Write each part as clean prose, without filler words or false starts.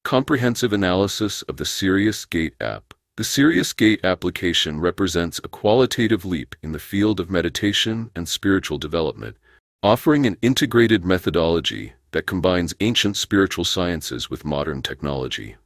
Comprehensive analysis of the Sirius Gate app. The Sirius Gate application represents a qualitative leap in the field of meditation and spiritual development, offering an integrated methodology that combines ancient spiritual sciences with modern technology.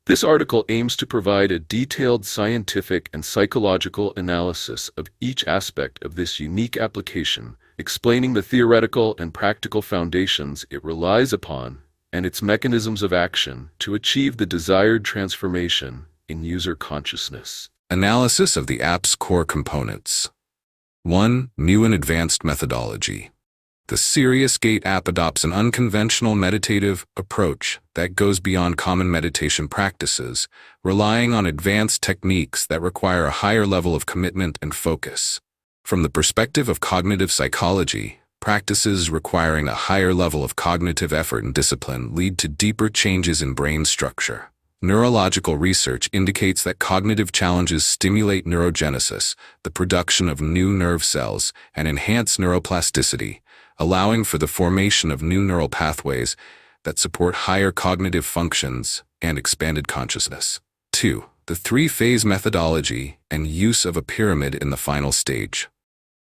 This article aims to provide a detailed scientific and psychological analysis of each aspect of this unique application, explaining the theoretical and practical foundations it relies upon and its mechanisms of action to achieve the desired transformation in user consciousness. Analysis of the app's core components. 1. New and advanced methodology. The Sirius Gate app adopts an unconventional meditative approach that goes beyond common meditation practices, relying on advanced techniques that require a higher level of commitment and focus. From the perspective of cognitive psychology, practices requiring a higher level of cognitive effort and discipline lead to deeper changes in brain structure. Neurological research indicates that cognitive challenges stimulate neurogenesis, the production of new nerve cells, and enhance neuroplasticity, allowing for the formation of new neural pathways that support higher cognitive functions and expanded consciousness. 2. The three-phase methodology and use of a pyramid in the final stage.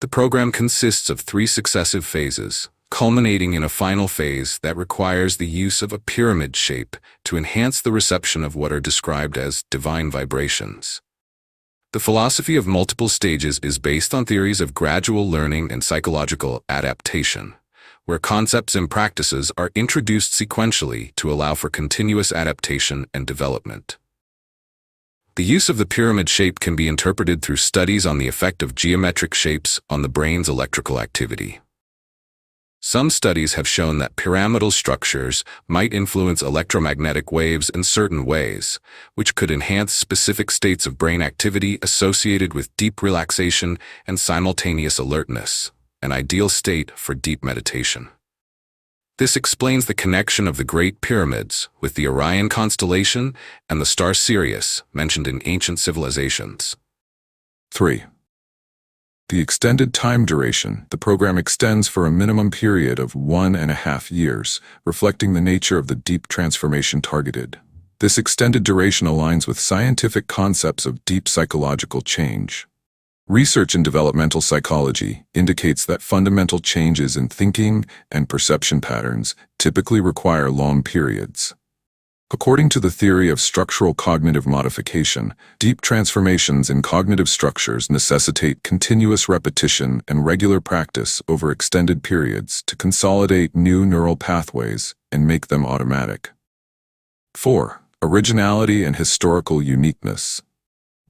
The program consists of 3 successive phases, culminating in a final phase that requires the use of a pyramid shape to enhance the reception of what are described as divine vibrations. The philosophy of multiple stages is based on theories of gradual learning and psychological adaptation, where concepts and practices are introduced sequentially to allow for continuous adaptation and development. The use of the pyramid shape can be interpreted through studies on the effect of geometric shapes on the brain's electrical activity. Some studies have shown that pyramidal structures might influence electromagnetic waves in certain ways, which could enhance specific states of brain activity associated with deep relaxation and simultaneous alertness, an ideal state for deep meditation. This explains the connection of the Great Pyramids with the Orion constellation and the star Sirius mentioned in ancient civilizations. 3. The extended time duration. The program extends for a minimum period of 1.5 years, reflecting the nature of the deep transformation targeted. This extended duration aligns with scientific concepts of deep psychological change. Research in developmental psychology indicates that fundamental changes in thinking and perception patterns typically require long periods. According to the theory of structural cognitive modification, deep transformations in cognitive structures necessitate continuous repetition and regular practice over extended periods to consolidate new neural pathways and make them automatic. 4. Originality and historical uniqueness.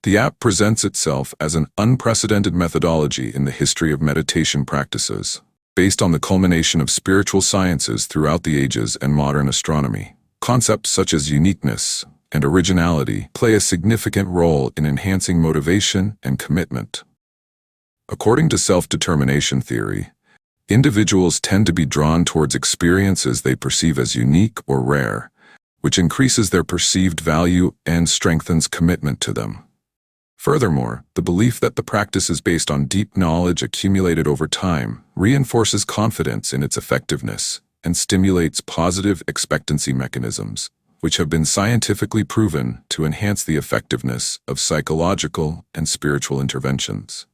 The app presents itself as an unprecedented methodology in the history of meditation practices, based on the culmination of spiritual sciences throughout the ages and modern astronomy. Concepts such as uniqueness and originality play a significant role in enhancing motivation and commitment. According to self-determination theory, individuals tend to be drawn towards experiences they perceive as unique or rare, which increases their perceived value and strengthens commitment to them. Furthermore, the belief that the practice is based on deep knowledge accumulated over time reinforces confidence in its effectiveness and stimulates positive expectancy mechanisms, which have been scientifically proven to enhance the effectiveness of psychological and spiritual interventions.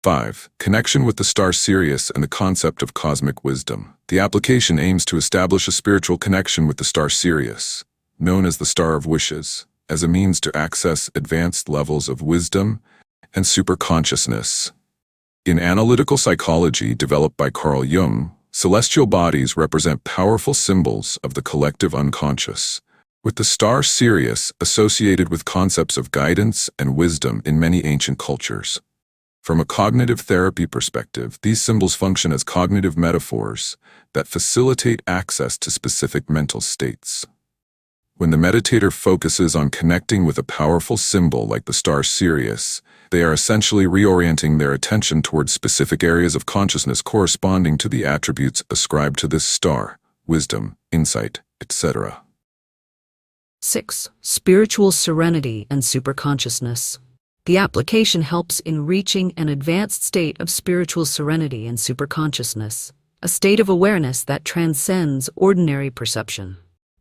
5. Connection with the star Sirius and the concept of cosmic wisdom. The application aims to establish a spiritual connection with the star Sirius, known as the Star of Wishes, as a means to access advanced levels of wisdom and superconsciousness. In analytical psychology developed by Carl Jung, celestial bodies represent powerful symbols of the collective unconscious, with the star Sirius associated with concepts of guidance and wisdom in many ancient cultures. From a cognitive therapy perspective, these symbols function as cognitive metaphors that facilitate access to specific mental states. When the meditator focuses on connecting with a powerful symbol like the star Sirius, they are essentially reorienting their attention towards specific areas of consciousness corresponding to the attributes ascribed to this star: wisdom, insight, etc. 6. Spiritual serenity and superconsciousness. The application helps in reaching an advanced state of spiritual serenity and superconsciousness, a state of awareness that transcends ordinary perception.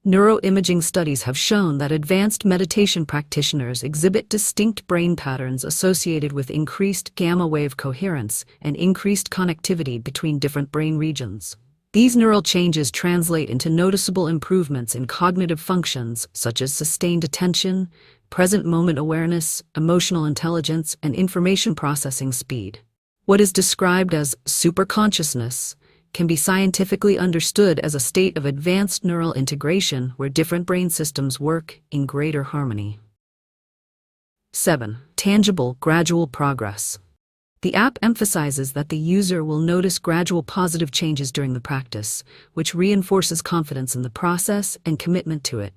Neuroimaging studies have shown that advanced meditation practitioners exhibit distinct brain patterns associated with increased gamma wave coherence and increased connectivity between different brain regions. These neural changes translate into noticeable improvements in cognitive functions such as sustained attention, present moment awareness, emotional intelligence, and information processing speed. What is described as superconsciousness can be scientifically understood as a state of advanced neural integration where different brain systems work in greater harmony. 7. Tangible, gradual progress. The app emphasizes that the user will notice gradual positive changes during the practice, which reinforces confidence in the process and commitment to it.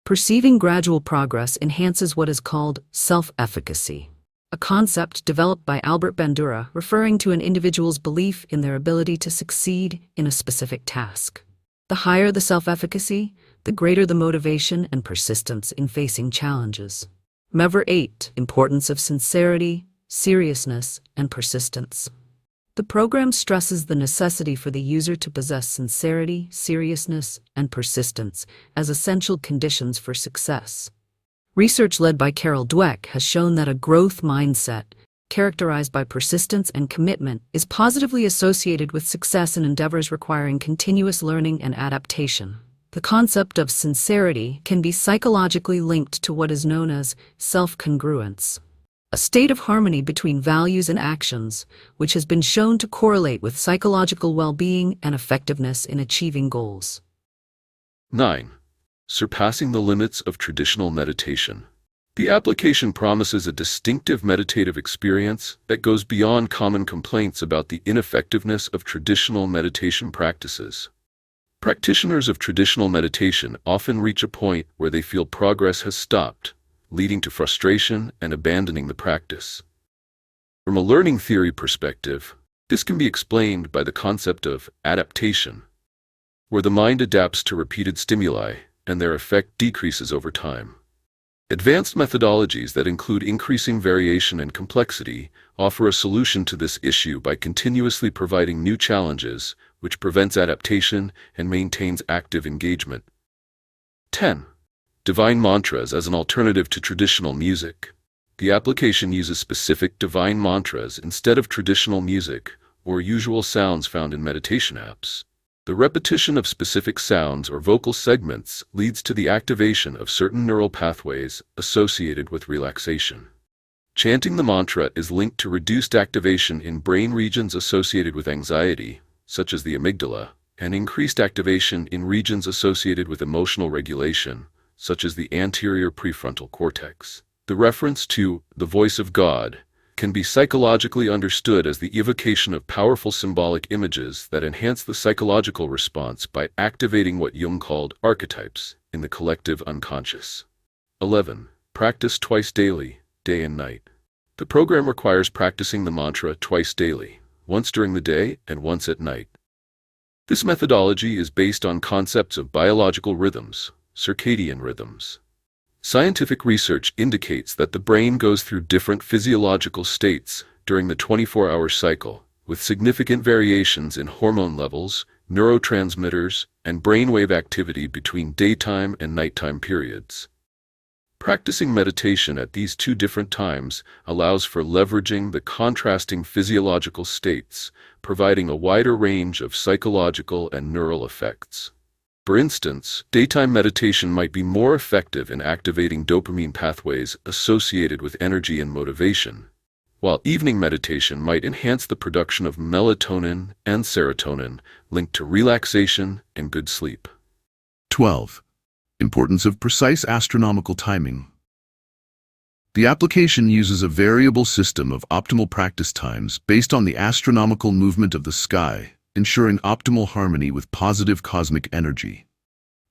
Perceiving gradual progress enhances what is called self-efficacy, a concept developed by Albert Bandura referring to an individual's belief in their ability to succeed in a specific task. The higher the self-efficacy, the greater the motivation and persistence in facing challenges. Measure 8. Importance of sincerity, seriousness, and persistence. The program stresses the necessity for the user to possess sincerity, seriousness, and persistence as essential conditions for success. Research led by Carol Dweck has shown that a growth mindset, characterized by persistence and commitment, is positively associated with success in endeavors requiring continuous learning and adaptation. The concept of sincerity can be psychologically linked to what is known as self-congruence, a state of harmony between values and actions, which has been shown to correlate with psychological well-being and effectiveness in achieving goals. 9. Surpassing the limits of traditional meditation. The application promises a distinctive meditative experience that goes beyond common complaints about the ineffectiveness of traditional meditation practices. Practitioners of traditional meditation often reach a point where they feel progress has stopped, leading to frustration and abandoning the practice. From a learning theory perspective, this can be explained by the concept of adaptation, where the mind adapts to repeated stimuli and their effect decreases over time. Advanced methodologies that include increasing variation and complexity offer a solution to this issue by continuously providing new challenges, which prevents adaptation and maintains active engagement. 10. Divine mantras as an alternative to traditional music. The application uses specific divine mantras instead of traditional music or usual sounds found in meditation apps. The repetition of specific sounds or vocal segments leads to the activation of certain neural pathways associated with relaxation. Chanting the mantra is linked to reduced activation in brain regions associated with anxiety, such as the amygdala, and increased activation in regions associated with emotional regulation, such as the anterior prefrontal cortex. The reference to the voice of God can be psychologically understood as the evocation of powerful symbolic images that enhance the psychological response by activating what Jung called archetypes in the collective unconscious. 11. Practice twice daily, day and night. The program requires practicing the mantra twice daily, once during the day and once at night. This methodology is based on concepts of biological rhythms, circadian rhythms. Scientific research indicates that the brain goes through different physiological states during the 24-hour cycle, with significant variations in hormone levels, neurotransmitters, and brainwave activity between daytime and nighttime periods. Practicing meditation at these two different times allows for leveraging the contrasting physiological states, providing a wider range of psychological and neural effects. For instance, daytime meditation might be more effective in activating dopamine pathways associated with energy and motivation, while evening meditation might enhance the production of melatonin and serotonin linked to relaxation and good sleep. 12. Importance of precise astronomical timing. The application uses a variable system of optimal practice times based on the astronomical movement of the sky, ensuring optimal harmony with positive cosmic energy.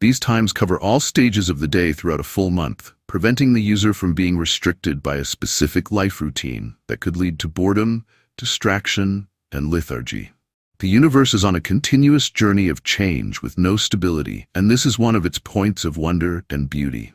These times cover all stages of the day throughout a full month, preventing the user from being restricted by a specific life routine that could lead to boredom, distraction, and lethargy. The universe is on a continuous journey of change with no stability, and this is one of its points of wonder and beauty.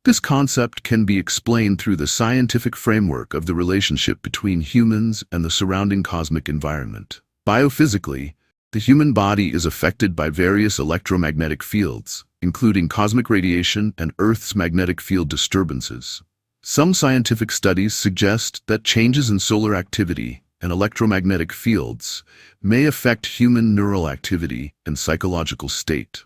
This concept can be explained through the scientific framework of the relationship between humans and the surrounding cosmic environment. Biophysically, The human body is affected by various electromagnetic fields, including cosmic radiation and Earth's magnetic field disturbances. Some scientific studies suggest that changes in solar activity and electromagnetic fields may affect human neural activity and psychological state.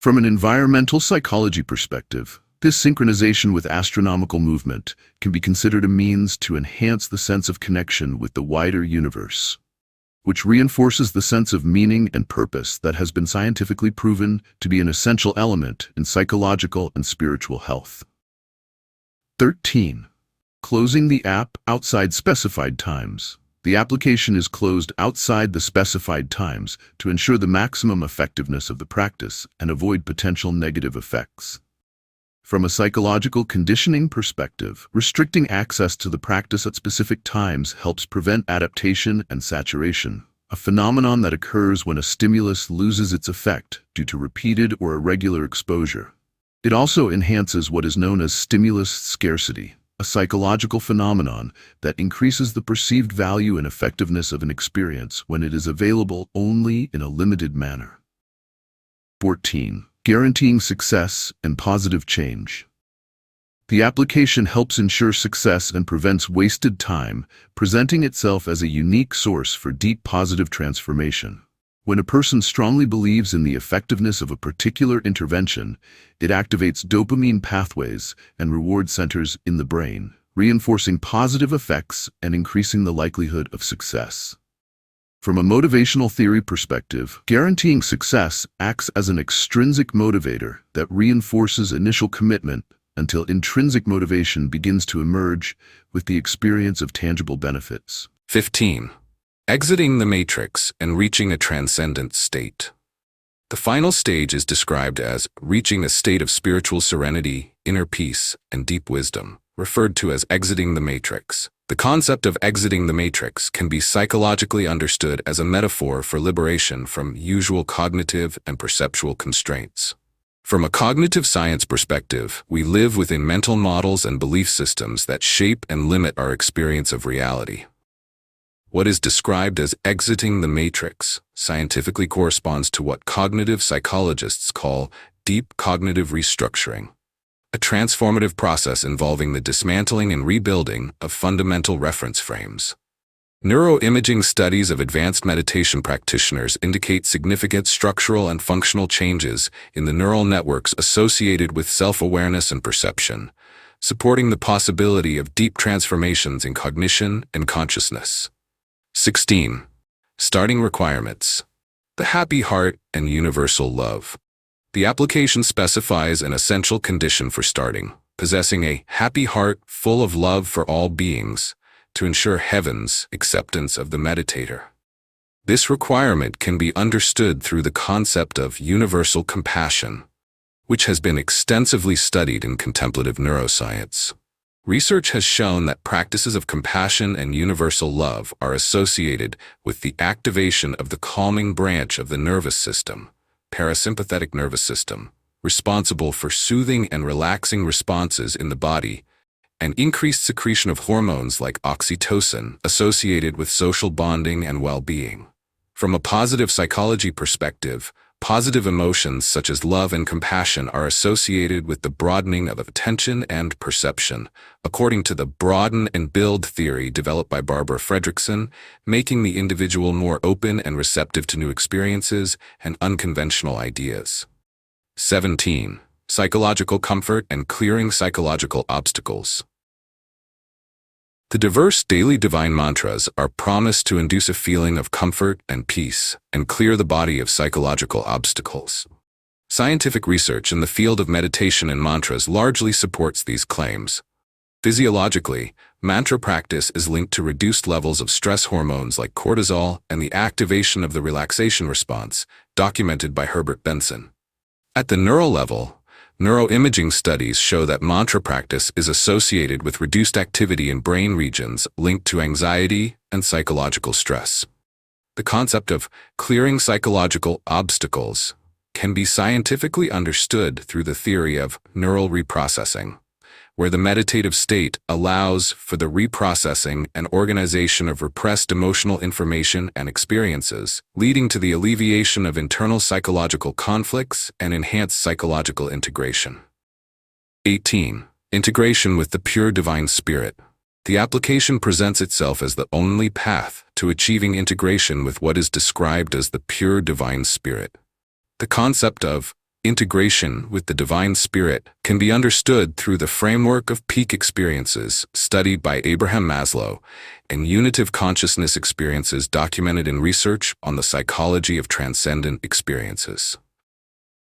From an environmental psychology perspective, this synchronization with astronomical movement can be considered a means to enhance the sense of connection with the wider universe, which reinforces the sense of meaning and purpose that has been scientifically proven to be an essential element in psychological and spiritual health. 13. Closing the app outside specified times. The application is closed outside the specified times to ensure the maximum effectiveness of the practice and avoid potential negative effects. From a psychological conditioning perspective, restricting access to the practice at specific times helps prevent adaptation and saturation, a phenomenon that occurs when a stimulus loses its effect due to repeated or irregular exposure. It also enhances what is known as stimulus scarcity, a psychological phenomenon that increases the perceived value and effectiveness of an experience when it is available only in a limited manner. 14. Guaranteeing success and positive change. The application helps ensure success and prevents wasted time, presenting itself as a unique source for deep positive transformation. When a person strongly believes in the effectiveness of a particular intervention, it activates dopamine pathways and reward centers in the brain, reinforcing positive effects and increasing the likelihood of success. From a motivational theory perspective, guaranteeing success acts as an extrinsic motivator that reinforces initial commitment until intrinsic motivation begins to emerge with the experience of tangible benefits. 15. Exiting the matrix and reaching a transcendent state. The final stage is described as reaching a state of spiritual serenity, inner peace, and deep wisdom, referred to as exiting the matrix. The concept of exiting the matrix can be psychologically understood as a metaphor for liberation from usual cognitive and perceptual constraints. From a cognitive science perspective, we live within mental models and belief systems that shape and limit our experience of reality. What is described as exiting the matrix scientifically corresponds to what cognitive psychologists call deep cognitive restructuring, a transformative process involving the dismantling and rebuilding of fundamental reference frames. Neuroimaging studies of advanced meditation practitioners indicate significant structural and functional changes in the neural networks associated with self-awareness and perception, supporting the possibility of deep transformations in cognition and consciousness. 16. Starting requirements. The happy heart and universal love. The application specifies an essential condition for starting, possessing a happy heart full of love for all beings, to ensure heaven's acceptance of the meditator. This requirement can be understood through the concept of universal compassion, which has been extensively studied in contemplative neuroscience. Research has shown that practices of compassion and universal love are associated with the activation of the calming branch of the nervous system, parasympathetic nervous system, responsible for soothing and relaxing responses in the body, and increased secretion of hormones like oxytocin associated with social bonding and well-being. From a positive psychology perspective, positive emotions such as love and compassion are associated with the broadening of attention and perception, according to the broaden and build theory developed by Barbara Fredrickson, making the individual more open and receptive to new experiences and unconventional ideas. 17. Psychological comfort and clearing psychological obstacles. The diverse daily divine mantras are promised to induce a feeling of comfort and peace and clear the body of psychological obstacles. Scientific research in the field of meditation and mantras largely supports these claims. Physiologically, mantra practice is linked to reduced levels of stress hormones like cortisol and the activation of the relaxation response, documented by Herbert Benson. At the neural level, neuroimaging studies show that mantra practice is associated with reduced activity in brain regions linked to anxiety and psychological stress. The concept of clearing psychological obstacles can be scientifically understood through the theory of neural reprocessing, where the meditative state allows for the reprocessing and organization of repressed emotional information and experiences, leading to the alleviation of internal psychological conflicts and enhanced psychological integration. 18. Integration with the pure divine spirit. The application presents itself as the only path to achieving integration with what is described as the pure divine spirit. The concept of integration with the divine spirit can be understood through the framework of peak experiences studied by Abraham Maslow and unitive consciousness experiences documented in research on the psychology of transcendent experiences.